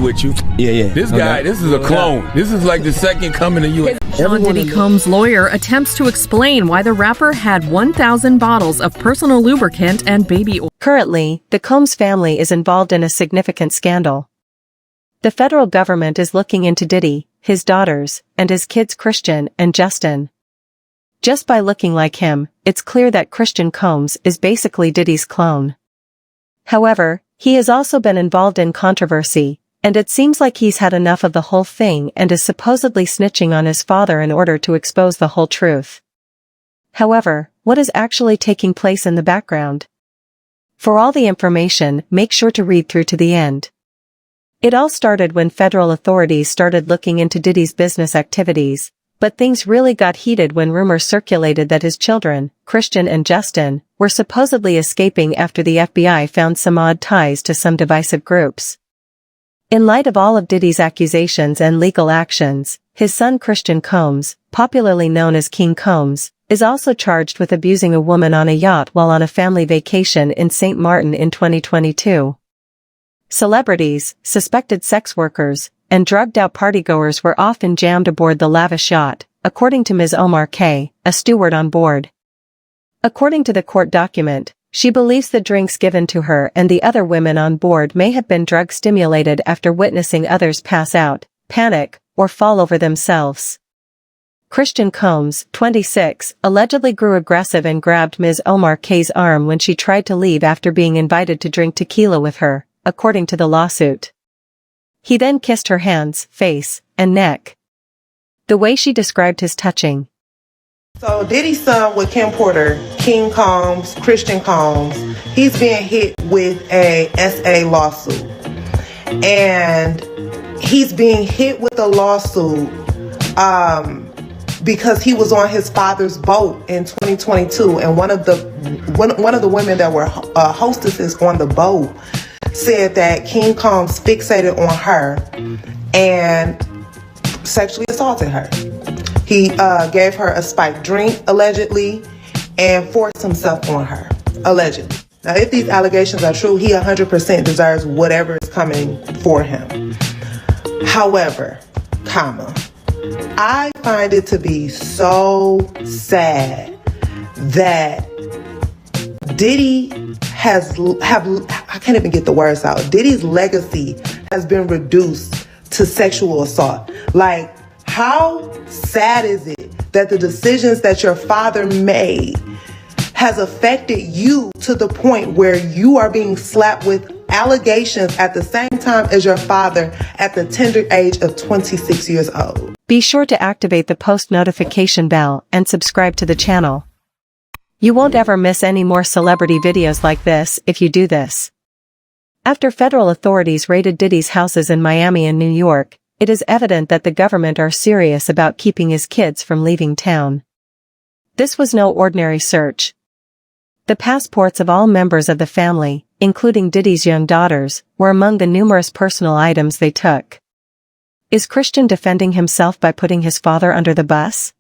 with you. Yeah. This guy, this is a clone. This is like the second coming of you. Sean Diddy Combs' lawyer attempts to explain why the rapper had 1,000 bottles of personal lubricant and baby oil. Currently, the Combs family is involved in a significant scandal. The federal government is looking into Diddy, his daughters, and his kids Christian and Justin. Just by looking like him, it's clear that Christian Combs is basically Diddy's clone. However, he has also been involved in controversy, and it seems like he's had enough of the whole thing and is supposedly snitching on his father in order to expose the whole truth. However, what is actually taking place in the background? For all the information, make sure to read through to the end. It all started when federal authorities started looking into Diddy's business activities, but things really got heated when rumors circulated that his children, Christian and Justin, were supposedly escaping after the FBI found some odd ties to some divisive groups. In light of all of Diddy's accusations and legal actions, his son Christian Combs, popularly known as King Combs, is also charged with abusing a woman on a yacht while on a family vacation in St. Martin in 2022. Celebrities, suspected sex workers, and drugged-out partygoers were often jammed aboard the lavish yacht, according to Ms. Omar Kay, a steward on board. According to the court document, she believes the drinks given to her and the other women on board may have been drug-stimulated after witnessing others pass out, panic, or fall over themselves. Christian Combs, 26, allegedly grew aggressive and grabbed Ms. Omar Kay's arm when she tried to leave after being invited to drink tequila with her, according to the lawsuit. He then kissed her hands, face, and neck. The way she described his touching. So Diddy's son with Kim Porter, King Combs, Christian Combs, he's being hit with a SA lawsuit. And he's being hit with a lawsuit because he was on his father's boat in 2022, and one of the women that were hostesses on the boat said that King Combs fixated on her and sexually assaulted her. He gave her a spiked drink, allegedly, and forced himself on her, allegedly. Now, if these allegations are true, he 100% deserves whatever is coming for him. However, I find it to be so sad that Diddy I can't even get the words out. Diddy's legacy has been reduced to sexual assault. Like, how sad is it that the decisions that your father made has affected you to the point where you are being slapped with allegations at the same time as your father at the tender age of 26 years old? Be sure to activate the post notification bell and subscribe to the channel. You won't ever miss any more celebrity videos like this if you do this. After federal authorities raided Diddy's houses in Miami and New York, it is evident that the government are serious about keeping his kids from leaving town. This was no ordinary search. The passports of all members of the family, including Diddy's young daughters, were among the numerous personal items they took. Is Christian defending himself by putting his father under the bus?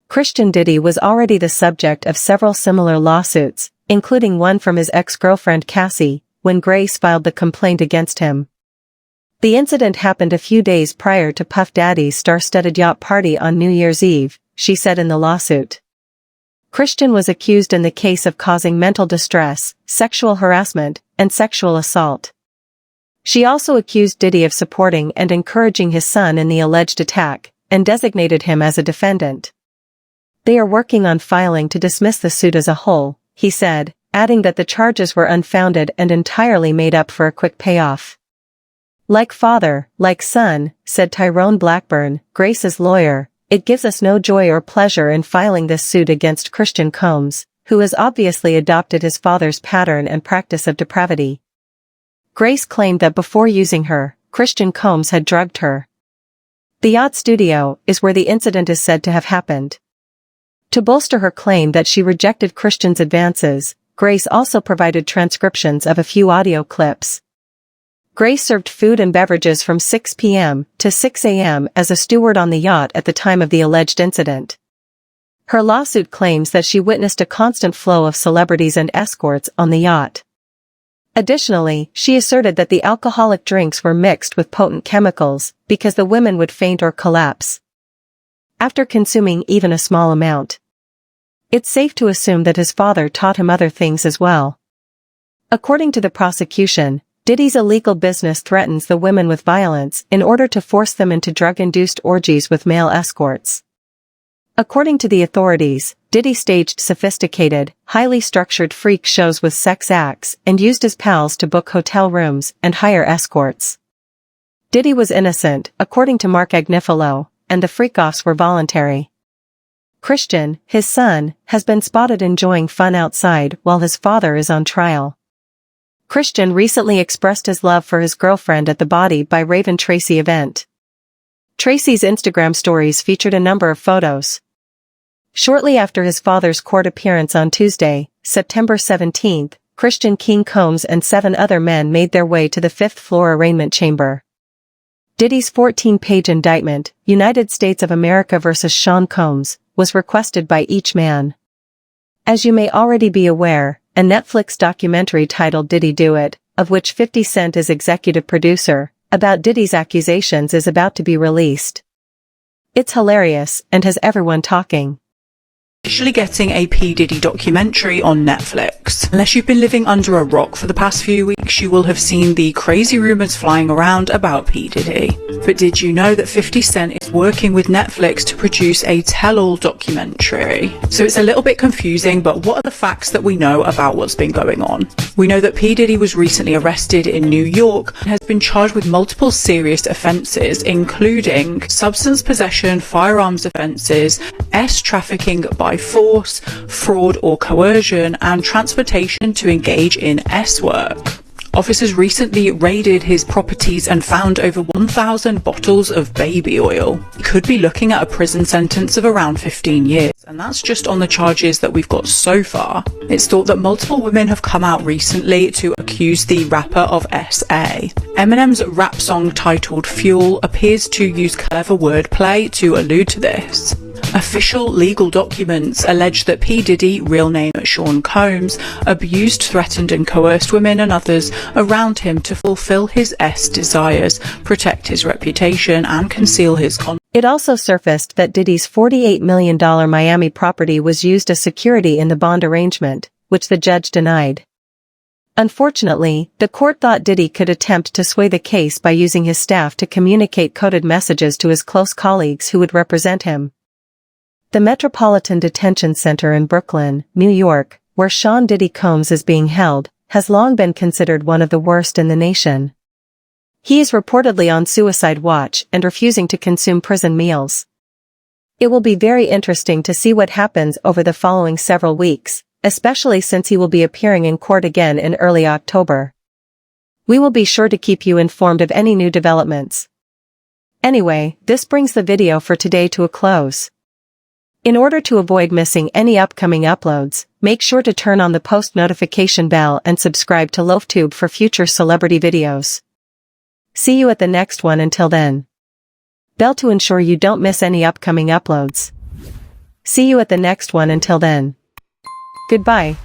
Christian Diddy was already the subject of several similar lawsuits, including one from his ex-girlfriend Cassie, when Grace filed the complaint against him. The incident happened a few days prior to Puff Daddy's star-studded yacht party on New Year's Eve, she said in the lawsuit. Christian was accused in the case of causing mental distress, sexual harassment, and sexual assault. She also accused Diddy of supporting and encouraging his son in the alleged attack, and designated him as a defendant. They are working on filing to dismiss the suit as a whole, he said, adding that the charges were unfounded and entirely made up for a quick payoff. Like father, like son, said Tyrone Blackburn, Grace's lawyer, it gives us no joy or pleasure in filing this suit against Christian Combs, who has obviously adopted his father's pattern and practice of depravity. Grace claimed that before using her, Christian Combs had drugged her. The yacht studio is where the incident is said to have happened. To bolster her claim that she rejected Christian's advances, Grace also provided transcriptions of a few audio clips. Grace served food and beverages from 6 p.m. to 6 a.m. as a steward on the yacht at the time of the alleged incident. Her lawsuit claims that she witnessed a constant flow of celebrities and escorts on the yacht. Additionally, she asserted that the alcoholic drinks were mixed with potent chemicals, because the women would faint or collapse after consuming even a small amount. It's safe to assume that his father taught him other things as well. According to the prosecution, Diddy's illegal business threatens the women with violence in order to force them into drug-induced orgies with male escorts. According to the authorities, Diddy staged sophisticated, highly structured freak shows with sex acts and used his pals to book hotel rooms and hire escorts. Diddy was innocent, according to Mark Agnifilo, and the freak-offs were voluntary. Christian, his son, has been spotted enjoying fun outside while his father is on trial. Christian recently expressed his love for his girlfriend at the Body by Raven Tracy event. Tracy's Instagram stories featured a number of photos. Shortly after his father's court appearance on Tuesday, September 17, Christian King Combs and 7 other men made their way to the 5th floor arraignment chamber. Diddy's 14-page indictment, United States of America vs. Sean Combs, was requested by each man. As you may already be aware, a Netflix documentary titled Diddy Do It, of which 50 Cent is executive producer, about Diddy's accusations is about to be released. It's hilarious and has everyone talking. Actually getting a P. Diddy documentary on Netflix. Unless you've been living under a rock for the past few weeks, you will have seen the crazy rumours flying around about P. Diddy. But did you know that 50 Cent is working with Netflix to produce a tell-all documentary? So it's a little bit confusing, but what are the facts that we know about what's been going on? We know that P. Diddy was recently arrested in New York and has been charged with multiple serious offences, including substance possession, firearms offences, trafficking by force, fraud or coercion, and transportation to engage in work. Officers recently raided his properties and found over 1,000 bottles of baby oil. He could be looking at a prison sentence of around 15 years, and that's just on the charges that we've got so far. It's thought that multiple women have come out recently to accuse the rapper of SA. Eminem's rap song titled Fuel appears to use clever wordplay to allude to this. Official legal documents allege that P. Diddy, real name Sean Combs, abused, threatened and coerced women and others around him to fulfill his desires, protect his reputation and conceal his conduct. It also surfaced that Diddy's $48 million Miami property was used as security in the bond arrangement, which the judge denied. Unfortunately, the court thought Diddy could attempt to sway the case by using his staff to communicate coded messages to his close colleagues who would represent him. The Metropolitan Detention Center in Brooklyn, New York, where Sean Diddy Combs is being held, has long been considered one of the worst in the nation. He is reportedly on suicide watch and refusing to consume prison meals. It will be very interesting to see what happens over the following several weeks, especially since he will be appearing in court again in early October. We will be sure to keep you informed of any new developments. Anyway, this brings the video for today to a close. In order to avoid missing any upcoming uploads, make sure to turn on the post notification bell and subscribe to LoafTube for future celebrity videos. See you at the next one. Until then. Bell to ensure you don't miss any upcoming uploads. See you at the next one. Until then. Goodbye.